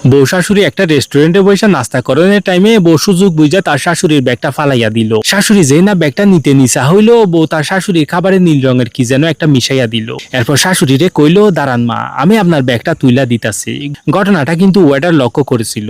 বউ শাশুড়ি একটা রেস্টুরেন্টে বসে নাস্তা করানোর টাইমে বউ সুযোগ বুঝা তার শাশুড়ির ব্যাগটা ফালাইয়া দিল। শাশুড়ি যেই না ব্যাগটা নিতে নিচা হইলো, বউ তার শাশুড়ির খাবারে নীল রঙের কি যেন একটা মিশাইয়া দিল। এরপর শাশুড়িরে কইলো, দাঁড়ান মা, আমি আপনার ব্যাগটা তুইলা দিতাছি। ঘটনাটা কিন্তু ওয়েটার লক্ষ্য করেছিল।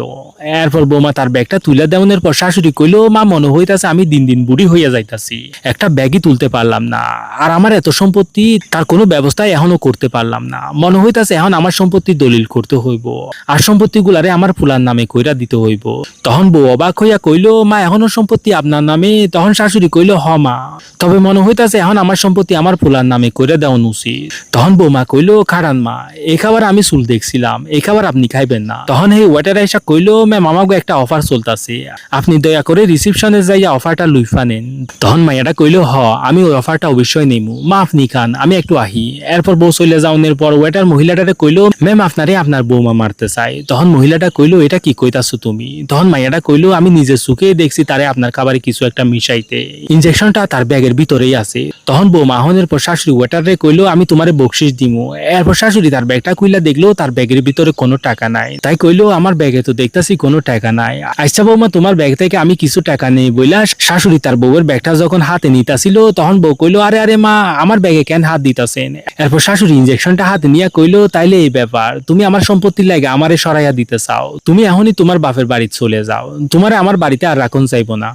এরপর বৌমা তার ব্যাগটা তুইলা দেওয়ানোর পর শাশুড়ি কইলো, মা, মনে হইতাছে আমি দিন দিন বুড়ি হইয়া যাইতাছি, একটা ব্যাগই তুলতে পারলাম না, আর আমার এত সম্পত্তি, তার কোনো ব্যবস্থা এখনো করতে পারলাম না। মনে হইতাছে এখন আমার সম্পত্তির দলিল করতে হইব, আর সম্পত্তি গুলারে আমার ফুলার নামে কইরা দিতে হইব। তখন বউ অবাক হইয়া কইলো, মা, এখনো সম্পত্তি আপনার নামে? তখন শাশুড়ি কইলো, হ মা, তবে মনে হইতাছে এখন আমার সম্পত্তি আমার ফুলার নামে কইরা দেওয়ান উচিত। তখন বৌমা কইলো, খারান মা, এই খাবার আমি চুল দেখছিলাম, এই খাবার আপনি খাইবেন না। তখন এই ওয়েটার এসে কইলো, ম্যাম, আমাকে একটা অফার চলতেছে, আপনি দয়া করে রিসিপশনে যাইয়া অফারটা লুইফা নেন। তখন মাইয়াটা কইলো, হ, আমি ওই অফারটা অবশ্যই নেমু, মা, আপনি খান, আমি একটু আহি। এরপর বউ চলে যাওয়ার পর ওয়েটার মহিলাটারে কইলো, ম্যাম, আপনারে আপনার বৌমা মারতে চাই। তখন মহিলাটা কইলো, এটা কি কইতাছো তুমি? তখন মাইয়াটা কইলো, আমি নিজের চোখে দেখছি তারে আপনার খাবারে কিছু একটা মিশাইতে, ইনজেকশনটা তার ব্যাগের ভিতরেই আছে। তখন বৌমা হনের পর শাশুড়ি ওয়েটারে কইলো, আমি তোমারে বকশিস দিমু। এরপর শাশুড়ি তার ব্যাগটা খুইলা দেখলো তার ব্যাগের ভিতরে কোনো টাকা নাই, তাই কইলো, আমার ব্যাগে তো দেখতাছি কোনো টাকা নাই। আচ্ছা বৌমা, তোমার ব্যাগ থেকে আমি কিছু টাকা নেই বইলা শাশুড়ি তার বউয়ের ব্যাগটা যখন হাতে নিতাছিল, তখন বউ কইলো, আরে আরে মা, আমার ব্যাগে কেন হাত দিতাছেন? এরপর শাশুড়ি ইনজেকশনটা হাতে নিয়ে কইলো, তাইলে এই ব্যাপার, তুমি আমার সম্পত্তির লাগে আমারে সরাইয়া দিতে চাও, তুমি এখনই তোমার বাপের বাড়ি চলে যাও, তোমারে আমার বাড়িতে আর রাখুন চাইবো না।